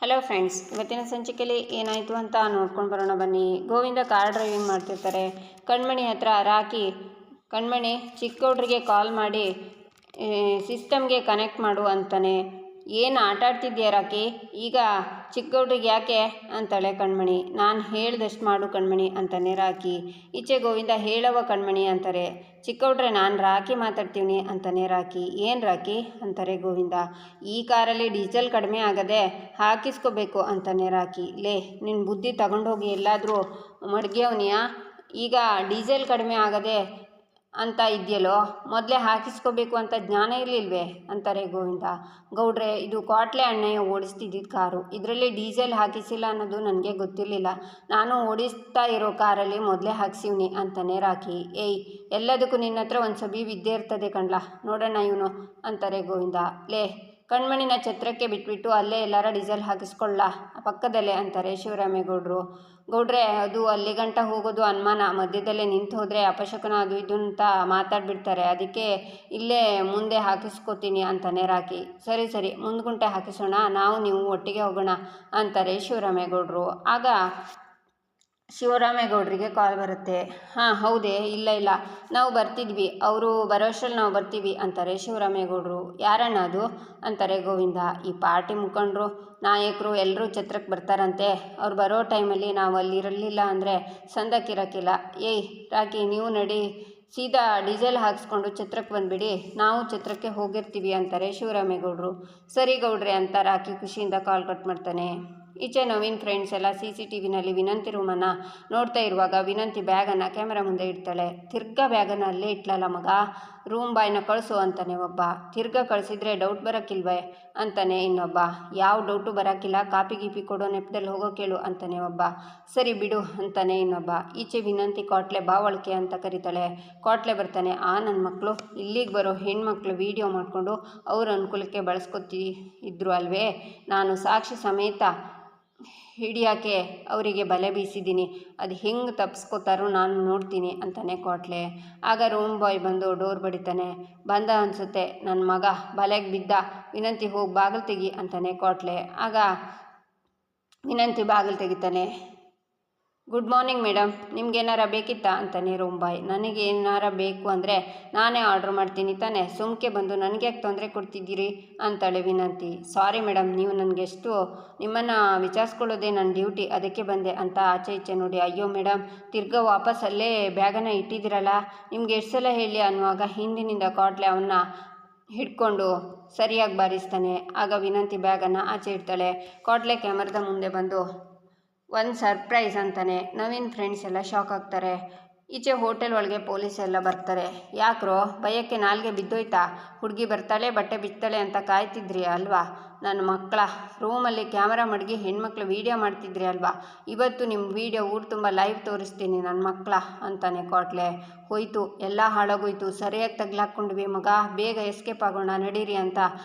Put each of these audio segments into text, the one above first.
Hello friends, ಇವತ್ತಿನ ಸಂಚಿಕೆಯಲ್ಲಿ ಏನಾಯಿತು ಅಂತ ನೋಡ್ಕೊಂಡು ಬರೋಣ ಬನ್ನಿ. ಗೋವಿಂದ ಕಾರ್ ಡ್ರೈವಿಂಗ್ ಮಾಡ್ತಿರ್ತಾರೆ. ಕಣ್ಮಣಿ ಹತ್ರ ರಾಕಿ ಕಣ್ಮಣಿ ಚಿಕ್ಕಗೌಡ್ರಿಗೆ ಕಾಲ್ ಮಾಡಿ ಸಿಸ್ಟಮ್ಗೆ ಕನೆಕ್ಟ್ ಮಾಡು ಅಂತಾನೆ. ಏನು ಆಟ ಆಡ್ತಿದ್ಯಾ ರಾಕಿ, ಈಗ ಚಿಕ್ಕಗೌಡ್ರಿಗೆ ಯಾಕೆ ಅಂತಾಳೆ ಕಣ್ಮಣಿ. ನಾನು ಹೇಳ್ದಷ್ಟು ಮಾಡು ಕಣ್ಮಣಿ ಅಂತಾನೆ ರಾಕಿ. ಈಚೆ ಗೋವಿಂದ ಹೇಳವ ಕಣ್ಮಣಿ ಅಂತಾರೆ. ಚಿಕ್ಕಗೌಡ್ರೆ ನಾನು ರಾಕಿ ಮಾತಾಡ್ತೀನಿ ಅಂತಾನೆ ರಾಕಿ. ಏನು ರಾಕಿ ಅಂತಾರೆ ಗೋವಿಂದ. ಈ ಕಾರಲ್ಲಿ ಡೀಸೆಲ್ ಕಡಿಮೆ ಆಗದೆ ಹಾಕಿಸ್ಕೋಬೇಕು ಅಂತಾನೆ ರಾಕಿ. ಲೇ ನಿನ್ನ ಬುದ್ಧಿ ತಗೊಂಡೋಗಿ ಎಲ್ಲಾದರೂ ಮಡ್ಗ್ಯವನಿಯಾ? ಈಗ ಡೀಸೆಲ್ ಕಡಿಮೆ ಆಗದೆ ಅಂತ ಇದೆಯಲ್ಲೋ, ಮೊದಲೇ ಹಾಕಿಸ್ಕೋಬೇಕು ಅಂತ ಜ್ಞಾನ ಇರಲಿಲ್ವೇ ಅಂತಾರೆ ಗೋವಿಂದ. ಗೌಡ್ರೆ, ಇದು ಕ್ವಾಟ್ಲೆ ಅಣ್ಣಯ್ಯ ಓಡಿಸ್ತಿದ್ದಿದ್ದು ಕಾರು, ಇದರಲ್ಲಿ ಡೀಸೆಲ್ ಹಾಕಿಸಿಲ್ಲ ಅನ್ನೋದು ನನಗೆ ಗೊತ್ತಿರಲಿಲ್ಲ. ನಾನು ಓಡಿಸ್ತಾ ಇರೋ ಕಾರಲ್ಲಿ ಮೊದಲೇ ಹಾಕ್ಸಿವ್ನಿ ಅಂತಾನೆ ರಾಕಿ. ಏಯ್, ಎಲ್ಲದಕ್ಕೂ ನಿನ್ನ ಹತ್ರ ಒಂದು ಸಬಿ ವಿದ್ಯೆ ಇರ್ತದೆ ಕಣ್ಲ, ನೋಡೋಣ ಇವನು ಅಂತಾರೆ ಗೋವಿಂದ. ಲೇ ಕಣ್ಮಣಿನ ಛತ್ರಕ್ಕೆ ಬಿಟ್ಬಿಟ್ಟು ಅಲ್ಲೇ ಎಲ್ಲಾರ ಡೀಸೆಲ್ ಹಾಕಿಸ್ಕೊಳ್ಳ ಪಕ್ಕದಲ್ಲೇ ಅಂತಾರೆ ಶಿವರಾಮೇಗೌಡರು. ಗೌಡ್ರೆ, ಅದು ಅಲ್ಲಿ ಗಂಟ ಹೋಗೋದು ಅನುಮಾನ, ಮಧ್ಯದಲ್ಲೇ ನಿಂತು ಹೋದರೆ ಅಪಶಕನ ಅದು ಇದು ಅಂತ ಮಾತಾಡ್ಬಿಡ್ತಾರೆ, ಅದಕ್ಕೆ ಇಲ್ಲೇ ಮುಂದೆ ಹಾಕಿಸ್ಕೋತೀನಿ ಅಂತಾನೆ ರಾಕಿ. ಸರಿ ಸರಿ, ಮುಂದ್ಗುಂಟೆ ಹಾಕಿಸೋಣ, ನಾವು ನೀವು ಒಟ್ಟಿಗೆ ಹೋಗೋಣ ಅಂತಾರೆ ಶಿವರಾಮೇಗೌಡರು. ಆಗ ಶಿವರಾಮೇಗೌಡರಿಗೆ ಕಾಲ್ ಬರುತ್ತೆ. ಹಾಂ ಹೌದೇ, ಇಲ್ಲ ನಾವು ಬರ್ತಿದ್ವಿ, ಅವರು ಬರೋಷ್ಟರಲ್ಲಿ ನಾವು ಬರ್ತೀವಿ ಅಂತಾರೆ ಶಿವರಾಮೇಗೌಡರು. ಯಾರಣ್ಣ ಅದು ಅಂತಾರೆ ಗೋವಿಂದ. ಈ ಪಾರ್ಟಿ ಮುಖಂಡರು ನಾಯಕರು ಎಲ್ಲರೂ ಛತ್ರಕ್ಕೆ ಬರ್ತಾರಂತೆ, ಅವ್ರು ಬರೋ ಟೈಮಲ್ಲಿ ನಾವು ಅಲ್ಲಿರಲಿಲ್ಲ ಅಂದರೆ ಸಂದಕ್ಕಿರೋಕ್ಕಿಲ್ಲ. ಏಯ್ ರಾಕಿ, ನೀವು ನಡಿ, ಸೀದಾ ಡೀಸೆಲ್ ಹಾಕ್ಸ್ಕೊಂಡು ಛತ್ರಕ್ಕೆ ಬಂದುಬಿಡಿ, ನಾವು ಛತ್ರಕ್ಕೆ ಹೋಗಿರ್ತೀವಿ ಅಂತಾರೆ ಶಿವರಾಮೇಗೌಡರು. ಸರಿ ಗೌಡ್ರೆ ಅಂತ ರಾಕಿ ಖುಷಿಯಿಂದ ಕಾಲ್ ಕಟ್ ಮಾಡ್ತಾನೆ. ಈಚೆ ನವೀನ್ ಫ್ರೆಂಡ್ಸ್ ಎಲ್ಲ CCTVನಲ್ಲಿ ವಿನಂತಿ ರೂಮನ್ನು ನೋಡ್ತಾ ಇರುವಾಗ ವಿನಂತಿ ಬ್ಯಾಗನ್ನು ಕ್ಯಾಮೆರಾ ಮುಂದೆ ಇಡ್ತಾಳೆ. ತಿರ್ಗಾ ಬ್ಯಾಗನ್ನು ಅಲ್ಲೇ ಇಟ್ಲಲ್ಲ ಮಗ, ರೂಮ್ ಬಾಯ್ನ ಕಳಿಸು ಅಂತಾನೆ ಒಬ್ಬ. ತಿರ್ಗಾ ಕಳಿಸಿದ್ರೆ ಡೌಟ್ ಬರೋಕ್ಕಿಲ್ವೇ ಅಂತಾನೆ ಇನ್ನೊಬ್ಬ. ಯಾವ ಡೌಟು ಬರೋಕ್ಕಿಲ್ಲ, ಕಾಪಿ ಗೀಪಿ ಕೊಡೋ ನೆಪದಲ್ಲಿ ಹೋಗೋ ಕೇಳು ಅಂತಾನೆ ಒಬ್ಬ. ಸರಿ ಬಿಡು ಅಂತಾನೆ ಇನ್ನೊಬ್ಬ. ಈಚೆ ವಿನಂತಿ ಕ್ವಾಟ್ಲೆ ಬಾವಳಿಕೆ ಅಂತ ಕರೀತಾಳೆ. ಕ್ವಾಟ್ಲೆ ಬರ್ತಾನೆ. ನನ್ನ ಮಕ್ಕಳು ಇಲ್ಲಿಗೆ ಬರೋ ಹೆಣ್ಮಕ್ಳು ವೀಡಿಯೋ ಮಾಡಿಕೊಂಡು ಅವ್ರ ಅನುಕೂಲಕ್ಕೆ ಬಳಸ್ಕೊತಿ ಇದ್ರು ಅಲ್ವೇ, ನಾನು ಸಾಕ್ಷಿ ಸಮೇತ ಹಿಡಿಯೋಕ್ಕೆ ಅವರಿಗೆ ಬಲೆ ಬೀಸಿದ್ದೀನಿ, ಅದು ಹೆಂಗೆ ತಪ್ಪಿಸ್ಕೋತಾರೋ ನಾನು ನೋಡ್ತೀನಿ ಅಂತಾನೆ ಕ್ವಾಟ್ಲೆ. ಆಗ ರೂಮ್ ಬಾಯ್ ಬಂದು ಡೋರ್ ಬಡಿತಾನೆ. ಬಂದ ಅನಿಸುತ್ತೆ ನನ್ನ ಮಗ, ಬಲೆಗೆ ಬಿದ್ದ, ವಿನಂತಿ ಹೋಗಿ ಬಾಗಿಲು ತೆಗಿ ಅಂತಾನೆ ಕ್ವಾಟ್ಲೆ. ಆಗ ವಿನಂತಿ ಬಾಗಿಲು ತೆಗಿತಾನೆ. ಗುಡ್ ಮಾರ್ನಿಂಗ್ ಮೇಡಮ್, ನಿಮ್ಗೇನಾರ ಬೇಕಿತ್ತಾ ಅಂತಾನೆ ರೂಮ್ ಬಾಯ್. ನನಗೇನಾರ ಬೇಕು ಅಂದರೆ ನಾನೇ ಆರ್ಡ್ರ್ ಮಾಡ್ತೀನಿ ತಾನೆ, ಸುಮ್ಕೆ ಬಂದು ನನಗೆ ಯಾಕೆ ತೊಂದರೆ ಕೊಡ್ತಿದ್ದೀರಿ ಅಂತಾಳೆ ವಿನಂತಿ. ಸಾರಿ ಮೇಡಮ್, ನೀವು ನನಗೆಷ್ಟು ನಿಮ್ಮನ್ನು ವಿಚಾರಿಸ್ಕೊಳ್ಳೋದೇ ನನ್ನ ಡ್ಯೂಟಿ, ಅದಕ್ಕೆ ಬಂದೆ ಅಂತ ಆಚೆ ಈಚೆ ನೋಡಿ. ಅಯ್ಯೋ ಮೇಡಮ್, ತಿರ್ಗಾ ವಾಪಸ್ ಅಲ್ಲೇ ಬ್ಯಾಗನ್ನು ಇಟ್ಟಿದ್ದೀರಲ್ಲ, ನಿಮ್ಗೆ ಎಷ್ಟು ಸಲ ಹೇಳಿ ಅನ್ನುವಾಗ ಹಿಂದಿನಿಂದ ಕ್ವಾಟ್ಲೆ ಅವನ್ನ ಹಿಡ್ಕೊಂಡು ಸರಿಯಾಗಿ ಬಾರಿಸ್ತಾನೆ. ಆಗ ವಿನಂತಿ ಬ್ಯಾಗನ್ನು ಆಚೆ ಇಡ್ತಾಳೆ. ಕ್ವಾಟ್ಲೆ ಕ್ಯಾಮರದ ಮುಂದೆ ಬಂದು ಒಂದು ಸರ್ಪ್ರೈಸ್ ಅಂತಾನೆ. ನವೀನ್ ಫ್ರೆಂಡ್ಸ್ ಎಲ್ಲ ಶಾಕ್ ಆಗ್ತಾರೆ. ಈಚೆ ಹೋಟೆಲ್ ಒಳಗೆ ಪೊಲೀಸ್ ಎಲ್ಲ ಬರ್ತಾರೆ. ಯಾಕ್ರೋ ಭಯಕ್ಕೆ ನಾಲ್ಗೆ ಬಿದ್ದೋಯ್ತಾ? ಹುಡುಗಿ ಬರ್ತಾಳೆ ಬಟ್ಟೆ ಬಿಚ್ತಾಳೆ ಅಂತ ಕಾಯ್ತಿದ್ರಿ ಅಲ್ವಾ ನನ್ನ ಮಕ್ಕಳ? ರೂಮಲ್ಲಿ ಕ್ಯಾಮರಾ ಮಡಗಿ ಹೆಣ್ಮಕ್ಳು ವೀಡಿಯೋ ಮಾಡ್ತಿದ್ರಿ ಅಲ್ವಾ? ಇವತ್ತು ನಿಮ್ಮ ವೀಡಿಯೋ ಊರು ತುಂಬ ಲೈವ್ ತೋರಿಸ್ತೀನಿ ನನ್ನ ಮಕ್ಕಳ ಅಂತಾನೆ ಕ್ವಾಟ್ಲೆ. ಹೋಯ್ತು, ಎಲ್ಲ ಹಾಳಾಗೋಯ್ತು, ಸರಿಯಾಗಿ ತಗ್ಲಾಕ್ಕೊಂಡ್ವಿ ಮಗ, ಬೇಗ ಎಸ್ಕೇಪ್ ಆಗೋಣ ನಡೀರಿ ಅಂತ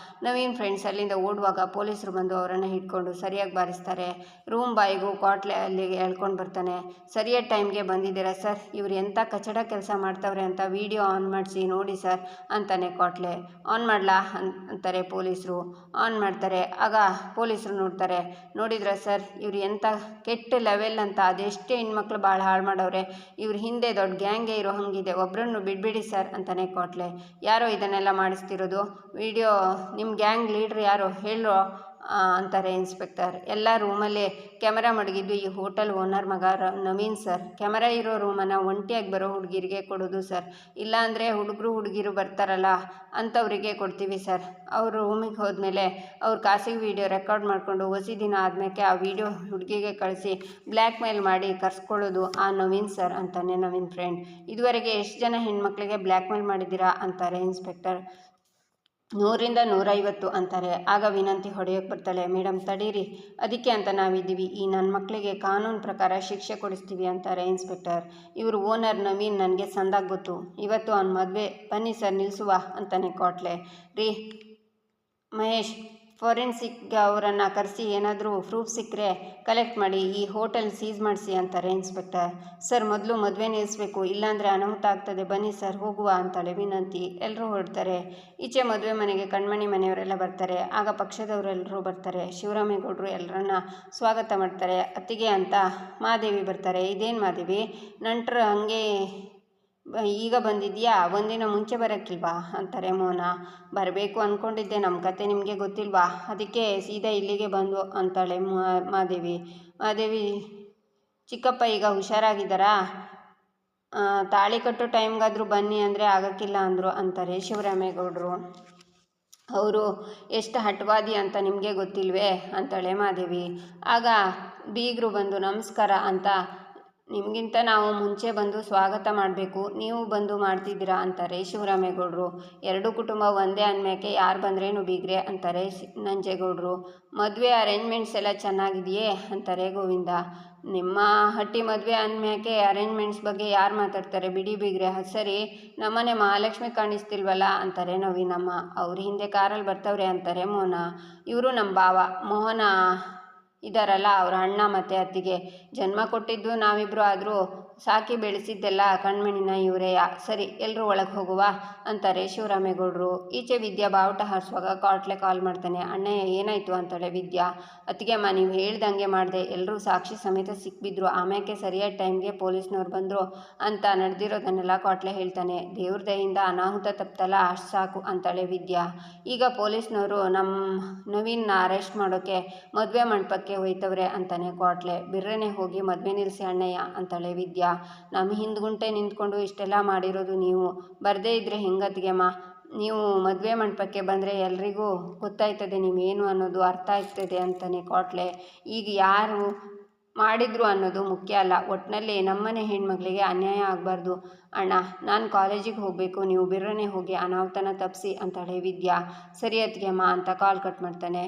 ನವೀನ್ ಫ್ರೆಂಡ್ಸ್ ಅಲ್ಲಿಂದ ಓಡುವಾಗ ಪೊಲೀಸರು ಬಂದು ಅವರನ್ನು ಹಿಡ್ಕೊಂಡು ಸರಿಯಾಗಿ ಬಾರಿಸ್ತಾರೆ. ರೂಮ್ ಬಾಯಿಗೂ ಕ್ವಾಟ್ಲೆ ಅಲ್ಲಿಗೆ ಎಳ್ಕೊಂಡು ಬರ್ತಾನೆ. ಸರಿಯಾದ ಟೈಮ್ಗೆ ಬಂದಿದ್ದೀರಾ ಸರ್, ಇವ್ರು ಎಂಥ ಕಚಡ ಕೆಲಸ ಮಾಡ್ತವ್ರೆ ಅಂತ ವಿಡಿಯೋ ಆನ್ ಮಾಡಿಸಿ ನೋಡಿ ಸರ್ ಅಂತಾನೆ ಕ್ವಾಟ್ಲೆ. ಆನ್ ಮಾಡಲಾ ಅಂತಾರೆ ಪೊಲೀಸರು. ಆನ್ ಮಾಡ್ತಾರೆ. ಆಗ ಪೊಲೀಸರು ನೋಡ್ತಾರೆ. ನೋಡಿದ್ರ ಸರ್, ಇವ್ರು ಎಂಥ ಕೆಟ್ಟ ಲೆವೆಲ್ ಅಂತ, ಅದೆಷ್ಟೇ ಹೆಣ್ಮಕ್ಳು ಭಾಳ ಹಾಳು ಮಾಡವ್ರೆ, ಇವ್ರ ಹಿಂದೆ ದೊಡ್ಡ ಗ್ಯಾಂಗೇ ಇರೋ ಹಂಗಿದೆ, ಒಬ್ಬರನ್ನು ಬಿಡಬೇಡಿ ಸರ್ ಅಂತಾನೆ ಕ್ವಾಟ್ಲೆ. ಯಾರೋ ಇದನ್ನೆಲ್ಲ ಮಾಡಿಸ್ತಿರೋದು? ವಿಡಿಯೋ ನಿಮ್ಮ ಗ್ಯಾಂಗ್ ಲೀಡ್ರ್ ಯಾರು ಹೇಳೋ ಅಂತಾರೆ ಇನ್ಸ್ಪೆಕ್ಟರ್. ಎಲ್ಲ ರೂಮಲ್ಲಿ ಕ್ಯಾಮರಾ ಮಡಗಿದ್ದು ಈ ಹೋಟೆಲ್ ಓನರ್ ಮಗ ನವೀನ್ ಸರ್. ಕ್ಯಾಮರಾ ಇರೋ ರೂಮನ್ನು ಒಂಟಿಯಾಗಿ ಬರೋ ಹುಡುಗಿರಿಗೆ ಕೊಡೋದು ಸರ್, ಇಲ್ಲಾಂದರೆ ಹುಡುಗಿರು ಬರ್ತಾರಲ್ಲ ಅಂಥವರಿಗೆ ಕೊಡ್ತೀವಿ ಸರ್. ಅವರು ರೂಮಿಗೆ ಹೋದ್ಮೇಲೆ ಅವ್ರ ಖಾಸಗಿ ವೀಡಿಯೋ ರೆಕಾರ್ಡ್ ಮಾಡಿಕೊಂಡು ಹೊಸ ದಿನ ಆದಮೇಲೆ ಆ ವಿಡಿಯೋ ಹುಡುಗಿಗೆ ಕಳಿಸಿ ಬ್ಲ್ಯಾಕ್ ಮೇಲ್ ಮಾಡಿ ಕರ್ಸ್ಕೊಳ್ಳೋದು ಆ ನವೀನ್ ಸರ್ ಅಂತಾನೆ ನವೀನ್ ಫ್ರೆಂಡ್. ಇದುವರೆಗೆ ಎಷ್ಟು ಜನ ಹೆಣ್ಮಕ್ಳಿಗೆ ಬ್ಲ್ಯಾಕ್ ಮೇಲ್ ಮಾಡಿದ್ದೀರಾ ಅಂತಾರೆ ಇನ್ಸ್ಪೆಕ್ಟರ್. 100ರಿಂದ 150 ಅಂತಾರೆ. ಆಗ ವಿನಂತಿ ಹೊಡೆಯೋಕ್ಕೆ ಬರ್ತಾಳೆ. ಮೇಡಮ್ ತಡೀರಿ, ಅದಕ್ಕೆ ಅಂತ ನಾವಿದ್ದೀವಿ, ಈ ನನ್ನ ಮಕ್ಕಳಿಗೆ ಕಾನೂನು ಪ್ರಕಾರ ಶಿಕ್ಷೆ ಕೊಡಿಸ್ತೀವಿ ಅಂತಾರೆ ಇನ್ಸ್ಪೆಕ್ಟರ್. ಇವರು ಓನರ್ ನವೀನ್ ನನಗೆ ಸಂದಾಗಿ ಗೊತ್ತು, ಇವತ್ತು ಅವ್ನ ಮದುವೆ, ಬನ್ನಿ ಸರ್ ನಿಲ್ಲಿಸುವ ಅಂತಾನೆ ಕ್ವಾಟ್ಲೆ. ರೀ ಮಹೇಶ್, ಫೋರೆನ್ಸಿಕ್ ಅವರನ್ನು ಕರೆಸಿ ಏನಾದರೂ ಪ್ರೂಫ್ ಸಿಕ್ಕರೆ ಕಲೆಕ್ಟ್ ಮಾಡಿ ಈ ಹೋಟೆಲ್ ಸೀಸ್ ಮಾಡಿಸಿ ಅಂತಾರೆ ಇನ್ಸ್ಪೆಕ್ಟರ್. ಸರ್ ಮೊದಲು ಮದುವೆ ನಿಲ್ಲಿಸಬೇಕು, ಇಲ್ಲಾಂದರೆ ಅನಾಹುತ ಆಗ್ತದೆ, ಬನ್ನಿ ಸರ್ ಹೋಗುವ ಅಂತಾಳೆ ವಿನಂತಿ. ಎಲ್ಲರೂ ಹೊರಡ್ತಾರೆ. ಈಚೆ ಮದುವೆ ಮನೆಗೆ ಕಣ್ಮಣಿ ಮನೆಯವರೆಲ್ಲ ಬರ್ತಾರೆ. ಆಗ ಪಕ್ಷದವರೆಲ್ಲರೂ ಬರ್ತಾರೆ. ಶಿವರಾಮೇಗೌಡರು ಎಲ್ಲರನ್ನ ಸ್ವಾಗತ ಮಾಡ್ತಾರೆ. ಅತ್ತಿಗೆ ಅಂತ ಮಾದೇವಿ ಬರ್ತಾರೆ. ಇದೇನು ಮಾದೇವಿ ನಂಟ್ರು ಹಂಗೆ ಈಗ ಬಂದಿದ್ಯಾ, ಒಂದಿನ ಮುಂಚೆ ಬರೋಕ್ಕಿಲ್ವಾ ಅಂತಾರೆ ಮೋನ. ಬರಬೇಕು ಅಂದ್ಕೊಂಡಿದ್ದೆ, ನಮ್ಮ ಕತೆ ನಿಮಗೆ ಗೊತ್ತಿಲ್ವಾ, ಅದಕ್ಕೆ ಸೀದಾ ಇಲ್ಲಿಗೆ ಬಂದು ಅಂತಾಳೆ ಮಾದೇವಿ. ಚಿಕ್ಕಪ್ಪ ಈಗ ಹುಷಾರಾಗಿದ್ದಾರಾ? ತಾಳಿ ಕಟ್ಟೋ ಟೈಮ್ಗಾದರೂ ಬನ್ನಿ ಅಂದರೆ ಆಗೋಕ್ಕಿಲ್ಲ ಅಂದರು ಅಂತಾರೆ ಶಿವರಾಮೇಗೌಡರು. ಅವರು ಎಷ್ಟು ಹಠವಾದಿ ಅಂತ ನಿಮಗೆ ಗೊತ್ತಿಲ್ವೇ ಅಂತಾಳೆ ಮಾದೇವಿ. ಆಗ ಬೀಗರು ಬಂದು ನಮಸ್ಕಾರ ಅಂತ, ನಿಮಗಿಂತ ನಾವು ಮುಂಚೆ ಬಂದು ಸ್ವಾಗತ ಮಾಡಬೇಕು, ನೀವು ಬಂದು ಮಾಡ್ತಿದ್ದೀರಾ ಅಂತಾರೆ ಶಿವರಾಮೇಗೌಡರು. ಎರಡೂ ಕುಟುಂಬ ಒಂದೇ ಅಂದಮೇಕೆ ಯಾರು ಬಂದ್ರೇನು ಬೀಗ್ರೆ ಅಂತಾರೆ ನಂಜೇಗೌಡರು. ಮದುವೆ ಅರೇಂಜ್ಮೆಂಟ್ಸ್ ಎಲ್ಲ ಚೆನ್ನಾಗಿದೆಯೇ ಅಂತಾರೆ ಗೋವಿಂದ. ನಿಮ್ಮ ಹಟ್ಟಿ ಮದುವೆ ಅಂದಮೇಕೆ ಅರೇಂಜ್ಮೆಂಟ್ಸ್ ಬಗ್ಗೆ ಯಾರು ಮಾತಾಡ್ತಾರೆ ಬಿಡಿ ಬೀಗ್ರೆ. ಸರಿ, ನಮ್ಮನೆ ಮಹಾಲಕ್ಷ್ಮಿ ಕಾಣಿಸ್ತಿಲ್ವಲ್ಲ ಅಂತಾರೆ ನವೀನಮ್ಮ. ಅವ್ರ ಹಿಂದೆ ಕಾರಲ್ಲಿ ಬರ್ತವ್ರೆ ಅಂತಾರೆ ಮೋನ. ಇವರು ನಮ್ಮ ಭಾವ ಮೋಹನ ಇದ್ದಾರಲ್ಲ, ಅವ್ರ ಅಣ್ಣ ಮತ್ತು ಅತ್ತಿಗೆ. ಜನ್ಮ ಕೊಟ್ಟಿದ್ದು ನಾವಿಬ್ಬರು, ಆದರೂ ಸಾಕಿ ಬೆಳೆಸಿದ್ದೆಲ್ಲ ಕಣ್ಮಣಿನ ಇವರೆಯ. ಸರಿ, ಎಲ್ಲರೂ ಒಳಗೆ ಹೋಗುವ ಅಂತಾರೆ ಶಿವರಾಮೇಗೌಡರು. ಈಚೆ ವಿದ್ಯಾ ಬಾವುಟ ಹಾರಿಸುವಾಗ ಕಾಟ್ಲೆ ಕಾಲ್ ಮಾಡ್ತಾನೆ. ಅಣ್ಣಯ್ಯ ಏನಾಯಿತು ಅಂತಾಳೆ ವಿದ್ಯಾ. ಅತ್ತಿಗೆಮ್ಮ ನೀವು ಹೇಳ್ದಂಗೆ ಮಾಡಿದೆ, ಎಲ್ಲರೂ ಸಾಕ್ಷಿ ಸಮೇತ ಸಿಕ್ಬಿದ್ರು, ಆಮ್ಯಾಕೆ ಸರಿಯಾದ ಟೈಮ್ಗೆ ಪೊಲೀಸ್ನವ್ರು ಬಂದರು ಅಂತ ನಡೆದಿರೋದನ್ನೆಲ್ಲ ಕಾಟ್ಲೆ ಹೇಳ್ತಾನೆ. ದೇವ್ರ ದಯೆಯಿಂದ ಅನಾಹುತ ತಪ್ಪತಲ್ಲ, ಅಷ್ಟು ಸಾಕು ಅಂತಾಳೆ ವಿದ್ಯಾ. ಈಗ ಪೊಲೀಸ್ನವರು ನಮ್ಮ ನವೀನ್ನ ಅರೆಸ್ಟ್ ಮಾಡೋಕ್ಕೆ ಮದುವೆ ಮಂಟಪಕ್ಕೆ ಹೋಯ್ತವ್ರೆ ಅಂತಾನೆ ಕಾಟ್ಲೆ. ಬಿರ್ರನೆ ಹೋಗಿ ಮದುವೆ ನಿಲ್ಲಿಸಿ ಅಣ್ಣಯ್ಯ ಅಂತಾಳೆ ವಿದ್ಯಾ. ನಮ್ಮ ಹಿಂದ್ಗುಂಟೆ ನಿಂತ್ಕೊಂಡು ಇಷ್ಟೆಲ್ಲ ಮಾಡಿರೋದು ನೀವು, ಬರದೇ ಇದ್ದರೆ ಹೆಂಗತ್ತಿಗೆಮ್ಮ? ನೀವು ಮದುವೆ ಮಂಟಪಕ್ಕೆ ಬಂದರೆ ಎಲ್ರಿಗೂ ಗೊತ್ತಾಯ್ತದೆ ನೀವೇನು ಅನ್ನೋದು ಅರ್ಥ ಆಗ್ತದೆ ಅಂತಾನೆ ಕಾಟ್ಲೆ. ಈಗ ಯಾರು ಮಾಡಿದ್ರು ಅನ್ನೋದು ಮುಖ್ಯ ಅಲ್ಲ, ಒಟ್ಟಿನಲ್ಲಿ ನಮ್ಮನೆ ಹೆಣ್ಮಗಳಿಗೆ ಅನ್ಯಾಯ ಆಗಬಾರ್ದು ಅಣ್ಣ. ನಾನು ಕಾಲೇಜಿಗೆ ಹೋಗಬೇಕು, ನೀವು ಬಿರ್ರನೆ ಹೋಗಿ ಅನಾಹುತನ ತಪ್ಪಿಸಿ ಅಂತಾಳೆ ವಿದ್ಯಾ. ಸರಿ ಅತ್ತಿಗೆಮ್ಮ ಅಂತ ಕಾಲ್ ಕಟ್ ಮಾಡ್ತಾನೆ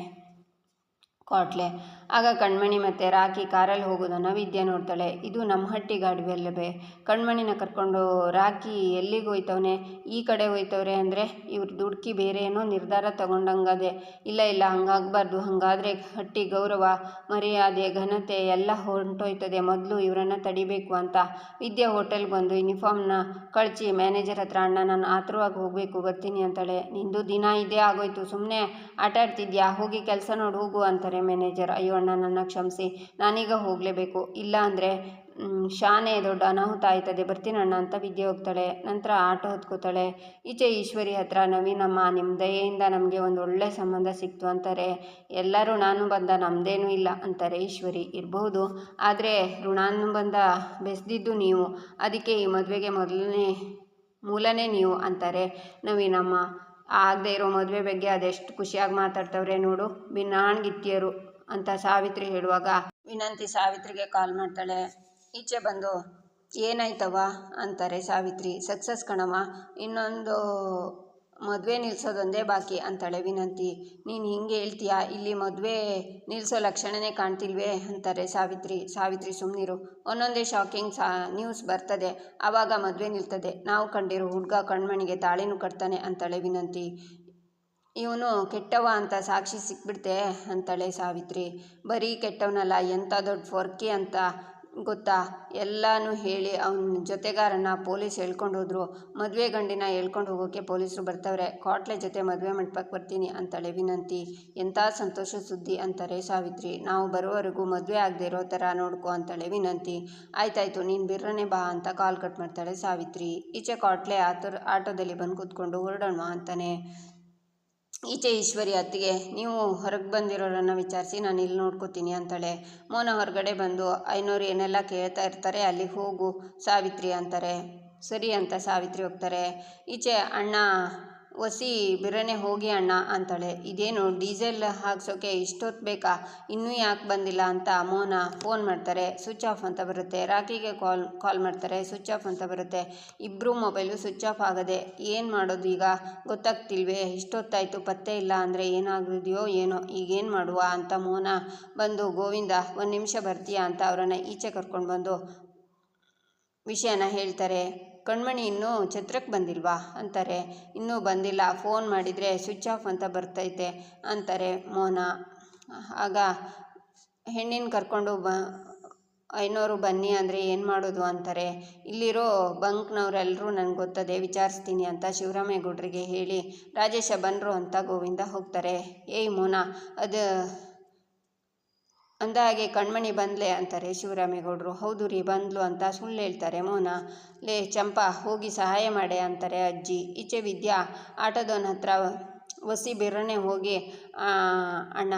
ಕಾಟ್ಲೆ. ಆಗ ಕಣ್ಮಣಿ ಮತ್ತು ರಾಕಿ ಕಾರಲ್ಲಿ ಹೋಗೋದನ್ನು ವಿದ್ಯೆ ನೋಡ್ತಾಳೆ. ಇದು ನಮ್ಮ ಹಟ್ಟಿ ಗಾಡಿಯಲ್ಲವೇ? ಕಣ್ಮಣಿನ ಕರ್ಕೊಂಡು ರಾಕಿ ಎಲ್ಲಿಗೆ ಹೋಯ್ತವನೆ? ಈ ಕಡೆ ಹೋಯ್ತವ್ರೆ ಅಂದರೆ ಇವ್ರ ದುಡ್ಕಿ ಬೇರೆ ಏನೋ ನಿರ್ಧಾರ ತಗೊಂಡಂಗದೆ. ಇಲ್ಲ ಹಂಗಾಗಬಾರ್ದು, ಹಾಗಾದರೆ ಹಟ್ಟಿ ಗೌರವ ಮರ್ಯಾದೆ ಘನತೆ ಎಲ್ಲ ಹೊಂಟೋಯ್ತದೆ. ಮೊದಲು ಇವರನ್ನು ತಡಿಬೇಕು ಅಂತ ವಿದ್ಯೆ ಹೋಟೆಲ್ಗೆ ಬಂದು ಯೂನಿಫಾರ್ಮ್ನ ಕಳಚಿ ಮ್ಯಾನೇಜರ್ ಹತ್ರ, ಅಣ್ಣ ನಾನು ಆತುರವಾಗಿ ಹೋಗಬೇಕು, ಬರ್ತೀನಿ ಅಂತಾಳೆ. ನಿಂದು ದಿನ ಇದೇ ಆಗೋಯ್ತು, ಸುಮ್ಮನೆ ಆಟ ಆಡ್ತಿದ್ಯಾ, ಹೋಗಿ ಕೆಲಸ ನೋಡು ಹೋಗು ಅಂತಾರೆ ಮ್ಯಾನೇಜರ್. ಅಯ್ಯೋ ಅಣ್ಣ ನನ್ನ ಕ್ಷಮಿಸಿ, ನಾನೀಗ ಹೋಗಲೇಬೇಕು, ಇಲ್ಲ ಅಂದರೆ ಶಾನೆ ದೊಡ್ಡ ಅನಾಹುತ ಆಯ್ತದೆ, ಬರ್ತೀನಣ್ಣ ಅಂತ ವಿದ್ಯೆ ಹೋಗ್ತಾಳೆ. ನಂತರ ಆಟೋ ಹೊತ್ಕೋತಾಳೆ. ಈಚೆ ಈಶ್ವರಿ ಹತ್ರ, ನವೀನಮ್ಮ ನಿಮ್ಮ ದಯೆಯಿಂದ ನಮಗೆ ಒಂದು ಒಳ್ಳೆ ಸಂಬಂಧ ಸಿಕ್ತು ಅಂತಾರೆ ಎಲ್ಲರೂ. ನಾನು ಬಂದ ನಮ್ಮದೇನೂ ಇಲ್ಲ ಅಂತಾರೆ ಈಶ್ವರಿ. ಇರಬಹುದು, ಆದರೆ ಋಣಾನುಬಂಧ ಬೆಳೆದಿದ್ದು ನೀವು, ಅದಕ್ಕೆ ಈ ಮದುವೆಗೆ ಮೂಲನೇ ನೀವು ಅಂತಾರೆ ನವೀನಮ್ಮ. ಆಗದೆ ಇರೋ ಮದುವೆ ಬಗ್ಗೆ ಅದೆಷ್ಟು ಖುಷಿಯಾಗಿ ಮಾತಾಡ್ತವ್ರೆ ನೋಡು ಬಿನ್ನಾಣ್ಗಿತ್ತಿಯರು ಅಂತ ಸಾವಿತ್ರಿ ಹೇಳುವಾಗ ವಿನಂತಿ ಸಾವಿತ್ರಿಗೆ ಕಾಲ್ ಮಾಡ್ತಾಳೆ. ಈಚೆ ಬಂದು ಏನಾಯ್ತವ ಅಂತಾರೆ ಸಾವಿತ್ರಿ. ಸಕ್ಸಸ್ ಕಣವ, ಇನ್ನೊಂದು ಮದುವೆ ನಿಲ್ಲಿಸೋದೊಂದೇ ಬಾಕಿ ಅಂತಾಳೆ ವಿನಂತಿ. ನೀನು ಹಿಂಗೆ ಹೇಳ್ತೀಯಾ, ಇಲ್ಲಿ ಮದುವೆ ನಿಲ್ಲಿಸೋ ಲಕ್ಷಣನೇ ಕಾಣ್ತಿಲ್ವೇ ಅಂತಾರೆ ಸಾವಿತ್ರಿ ಸುಮ್ಮನಿರು, ಒಂದೊಂದೇ ಶಾಕಿಂಗ್ ನ್ಯೂಸ್ ಬರ್ತದೆ, ಆವಾಗ ಮದುವೆ ನಿಲ್ತದೆ. ನಾವು ಕಂಡಿರೋ ಹುಡುಗ ಕಣ್ಮಣಿಗೆ ತಾಳಿನೂ ಕಟ್ತಾನೆ ಅಂತಾಳೆ ವಿನಂತಿ. ಇವನು ಕೆಟ್ಟವ ಅಂತ ಸಾಕ್ಷಿ ಸಿಕ್ಬಿಡ್ತೆ ಅಂತಾಳೆ ಸಾವಿತ್ರಿ. ಬರೀ ಕೆಟ್ಟವನಲ್ಲ, ಎಂಥ ದೊಡ್ಡ ಫೊರ್ಕಿ ಅಂತ ಗೊತ್ತಾ, ಎಲ್ಲನೂ ಹೇಳಿ ಅವನ ಜೊತೆಗಾರನ ಪೊಲೀಸ್ ಹೇಳ್ಕೊಂಡು ಹೋದ್ರು. ಮದುವೆ ಗಂಡಿನ ಹೇಳ್ಕೊಂಡು ಹೋಗೋಕ್ಕೆ ಪೊಲೀಸರು ಬರ್ತವ್ರೆ. ಕಾಟ್ಲೆ ಜೊತೆ ಮದುವೆ ಮಂಟಪಕ್ಕೆ ಬರ್ತೀನಿ ಅಂತಾಳೆ ವಿನಂತಿ. ಎಂಥ ಸಂತೋಷ ಸುದ್ದಿ ಅಂತಾರೆ ಸಾವಿತ್ರಿ. ನಾವು ಬರೋವರೆಗೂ ಮದುವೆ ಆಗದೆ ಇರೋ ಥರ ನೋಡ್ಕೊ ಅಂತಾಳೆ ವಿನಂತಿ. ಆಯ್ತಾಯ್ತು, ನೀನು ಬಿರ್ರನೆ ಬಾ ಅಂತ ಕಾಲ್ ಕಟ್ ಮಾಡ್ತಾಳೆ ಸಾವಿತ್ರಿ. ಈಚೆ ಕಾಟ್ಲೆ ಆಟೋದಲ್ಲಿ ಬಂದು ಕೂತ್ಕೊಂಡು ಹೊರಡೋಣ ಅಂತಾನೆ. ಈಚೆ ಈಶ್ವರಿ ಅತ್ತಿಗೆ, ನೀವು ಹೊರಗೆ ಬಂದಿರೋರನ್ನು ವಿಚಾರಿಸಿ, ನಾನು ಇಲ್ಲಿ ನೋಡ್ಕೋತೀನಿ ಅಂತಾಳೆ. ಮೋನ ಹೊರಗಡೆ ಬಂದು ಐನೋರು ಏನೆಲ್ಲ ಕೇಳ್ತಾ ಇರ್ತಾರೆ, ಅಲ್ಲಿಗೆ ಹೋಗು ಸಾವಿತ್ರಿ ಅಂತಾರೆ. ಸರಿ ಅಂತ ಸಾವಿತ್ರಿ ಹೋಗ್ತಾರೆ. ಈಚೆ ಅಣ್ಣ ಒಸಿ ಬಿರನೆ ಹೋಗಿ ಅಣ್ಣ ಅಂತಾಳೆ. ಇದೇನು ಡೀಸೆಲ್ ಹಾಕ್ಸೋಕೆ ಇಷ್ಟೊತ್ತು ಬೇಕಾ, ಇನ್ನೂ ಯಾಕೆ ಬಂದಿಲ್ಲ ಅಂತ ಮೋನ ಫೋನ್ ಮಾಡ್ತಾರೆ. ಸ್ವಿಚ್ ಆಫ್ ಅಂತ ಬರುತ್ತೆ. ರಾಕಿಗೆ ಕಾಲ್ ಮಾಡ್ತಾರೆ. ಸ್ವಿಚ್ ಆಫ್ ಅಂತ ಬರುತ್ತೆ. ಇಬ್ಬರು ಮೊಬೈಲು ಸ್ವಿಚ್ ಆಫ್ ಆಗದೆ. ಏನು ಮಾಡೋದು ಈಗ ಗೊತ್ತಾಗ್ತಿಲ್ವೇ, ಇಷ್ಟೊತ್ತಾಯಿತು ಪತ್ತೆ ಇಲ್ಲ ಅಂದರೆ ಏನಾಗಿದೆಯೋ ಏನೋ, ಈಗೇನು ಮಾಡುವ ಅಂತ ಮೋನ ಬಂದು, ಗೋವಿಂದ 1 ನಿಮಿಷ ಬರ್ತೀಯಾ ಅಂತ ಅವರನ್ನು ಈಚೆ ಕರ್ಕೊಂಡು ಬಂದು ವಿಷಯನ ಹೇಳ್ತಾರೆ. ಕಣ್ಮಣಿ ಇನ್ನೂ ಛತ್ರಕ್ಕೆ ಬಂದಿಲ್ವಾ ಅಂತಾರೆ. ಇನ್ನೂ ಬಂದಿಲ್ಲ, ಫೋನ್ ಮಾಡಿದರೆ ಸ್ವಿಚ್ ಆಫ್ ಅಂತ ಬರ್ತೈತೆ ಅಂತಾರೆ ಮೋನ. ಆಗ ಹೆಣ್ಣಿನ ಕರ್ಕೊಂಡು ಐನೋರು ಬನ್ನಿ ಅಂದರೆ ಏನು ಮಾಡೋದು ಅಂತಾರೆ. ಇಲ್ಲಿರೋ ಬಂಕ್ನವರೆಲ್ಲರೂ ನನಗೆ ಗೊತ್ತದೆ, ವಿಚಾರಿಸ್ತೀನಿ ಅಂತ ಶಿವರಾಮೇಗೌಡರಿಗೆ ಹೇಳಿ ರಾಜೇಶ ಬಂದರು ಅಂತ ಗೋವಿಂದ ಹೋಗ್ತಾರೆ. ಏಯ್ ಮೋನ, ಅದು ಅಂದ ಹಾಗೆ ಕಣ್ಮಣಿ ಬಂದ್ಲೆ ಅಂತಾರೆ ಶಿವರಾಮೇಗೌಡರು. ಹೌದು ರೀ ಬಂದ್ಲು ಅಂತ ಸುಳ್ಳು ಹೇಳ್ತಾರೆ ಮೋನ. ಲೇ ಚಂಪಾ, ಹೋಗಿ ಸಹಾಯ ಮಾಡೆ ಅಂತಾರೆ ಅಜ್ಜಿ. ಈಚೆ ವಿದ್ಯಾ ಆಟೋದವನ ಹತ್ರ ಒಸಿ ಬಿರ್ರನೆ ಹೋಗಿ ಅಣ್ಣ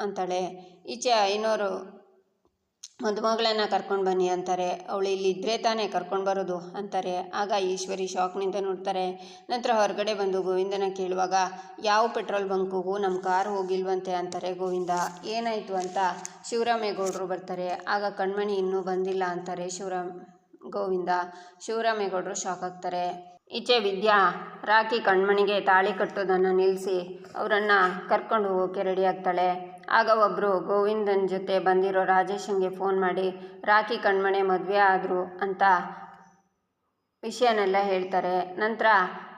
ಅಂತಾಳೆ. ಈಚೆ ಐನೋರು ಮದುಮಗಳನ್ನ ಕರ್ಕೊಂಡು ಬನ್ನಿ ಅಂತಾರೆ. ಅವಳು ಇಲ್ಲಿದ್ದರೆ ತಾನೇ ಕರ್ಕೊಂಡು ಬರೋದು ಅಂತಾರೆ. ಆಗ ಈಶ್ವರಿ ಶಾಕ್ನಿಂದ ನೋಡ್ತಾರೆ. ನಂತರ ಹೊರಗಡೆ ಬಂದು ಗೋವಿಂದನ ಕೇಳುವಾಗ ಯಾವ ಪೆಟ್ರೋಲ್ ಬಂಕ್ಗೂ ನಮ್ಮ ಕಾರು ಹೋಗಿಲ್ವಂತೆ ಅಂತಾರೆ ಗೋವಿಂದ. ಏನಾಯಿತು ಅಂತ ಶಿವರಾಮೇಗೌಡರು ಬರ್ತಾರೆ. ಆಗ ಕಣ್ಮಣಿ ಇನ್ನೂ ಬಂದಿಲ್ಲ ಅಂತಾರೆ ಗೋವಿಂದ. ಶಿವರಾಮೇಗೌಡರು ಶಾಕ್ ಆಗ್ತಾರೆ. ಈಚೆ ವಿದ್ಯಾ ರಾಕಿ ಕಣ್ಮಣಿಗೆ ತಾಳಿ ಕಟ್ಟೋದನ್ನು ನಿಲ್ಲಿಸಿ ಅವರನ್ನು ಕರ್ಕೊಂಡು ಹೋಗೋಕ್ಕೆ ರೆಡಿ ಆಗ್ತಾಳೆ. ಆಗ ಒಬ್ಬರು ಗೋವಿಂದನ ಜೊತೆ ಬಂದಿರೋ ರಾಜೇಶನ್ಗೆ ಫೋನ್ ಮಾಡಿ ರಾಕಿ ಕಣ್ಮಣಿ ಮದುವೆ ಆದರು ಅಂತ ವಿಷಯನೆಲ್ಲ ಹೇಳ್ತಾರೆ. ನಂತರ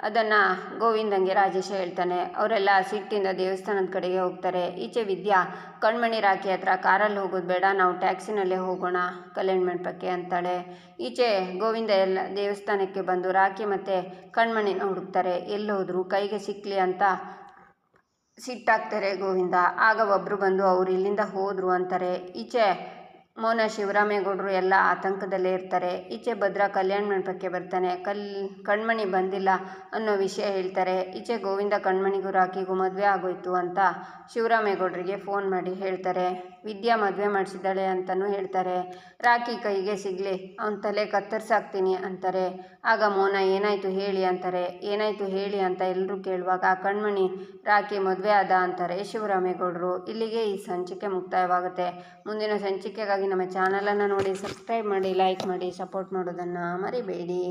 ಅದನ್ನು ಗೋವಿಂದಂಗೆ ರಾಜೇಶ ಹೇಳ್ತಾನೆ. ಅವರೆಲ್ಲ ಸಿಟ್ಟಿಂದ ದೇವಸ್ಥಾನದ ಕಡೆಗೆ ಹೋಗ್ತಾರೆ. ಈಚೆ ವಿದ್ಯಾ ಕಣ್ಮಣಿ ರಾಕಿ ಹತ್ರ ಕಾರಲ್ಲಿ ಹೋಗೋದು ಬೇಡ, ನಾವು ಟ್ಯಾಕ್ಸಿನಲ್ಲೇ ಹೋಗೋಣ ಕಲ್ಯಾಣ ಮಂಟಪಕ್ಕೆ ಅಂತಾಳೆ. ಈಚೆ ಗೋವಿಂದ ಎಲ್ಲ ದೇವಸ್ಥಾನಕ್ಕೆ ಬಂದು ರಾಕಿ ಮತ್ತು ಕಣ್ಮಣಿನ ಹುಡುಕ್ತಾರೆ. ಎಲ್ಲೋದ್ರು, ಕೈಗೆ ಸಿಕ್ಕಲಿ ಅಂತ ಸಿಟ್ಟಾಗ್ತಾರೆ ಗೋವಿಂದ. ಆಗ ಒಬ್ಬರು ಬಂದು ಅವ್ರು ಇಲ್ಲಿಂದ ಹೋದರು ಅಂತಾರೆ. ಈಚೆ ಮೋನ ಶಿವರಾಮೇಗೌಡರು ಎಲ್ಲ ಆತಂಕದಲ್ಲೇ ಇರ್ತಾರೆ. ಈಚೆ ಭದ್ರಾ ಕಲ್ಯಾಣ ಮಂಟಪಕ್ಕೆ ಬರ್ತಾನೆ. ಕಣ್ಮಣಿ ಬಂದಿಲ್ಲ ಅನ್ನೋ ವಿಷಯ ಹೇಳ್ತಾರೆ. ಈಚೆ ಗೋವಿಂದ ಕಣ್ಮಣಿಗೂ ರಾಕಿಗೂ ಮದುವೆ ಆಗೋಯ್ತು ಅಂತ ಶಿವರಾಮೇಗೌಡರಿಗೆ ಫೋನ್ ಮಾಡಿ ಹೇಳ್ತಾರೆ. ವಿದ್ಯಾ ಮದುವೆ ಮಾಡಿಸಿದ್ದಾಳೆ ಅಂತಲೂ ಹೇಳ್ತಾರೆ. ರಾಕಿ ಕೈಗೆ ಸಿಗಲಿ, ಅವನ ತಲೆ ಕತ್ತರಿಸಾಕ್ತೀನಿ ಅಂತಾರೆ. ಆಗ ಮೋನ ಏನಾಯಿತು ಹೇಳಿ ಅಂತಾರೆ. ಏನಾಯಿತು ಹೇಳಿ ಅಂತ ಎಲ್ಲರೂ ಕೇಳುವಾಗ ಕಣ್ಮಣಿ ರಾಕಿ ಮದುವೆ ಆದ ಅಂತಾರೆ ಶಿವರಾಮೇಗೌಡರು. ಇಲ್ಲಿಗೆ ಈ ಸಂಚಿಕೆ ಮುಕ್ತಾಯವಾಗುತ್ತೆ. ಮುಂದಿನ ಸಂಚಿಕೆಗಾಗಿ ನಮ್ಮ ಚಾನಲನ್ನು ನೋಡಿ, ಸಬ್ಸ್ಕ್ರೈಬ್ ಮಾಡಿ, ಲೈಕ್ ಮಾಡಿ, ಸಪೋರ್ಟ್ ಮಾಡೋದನ್ನು ಮರಿಬೇಡಿ.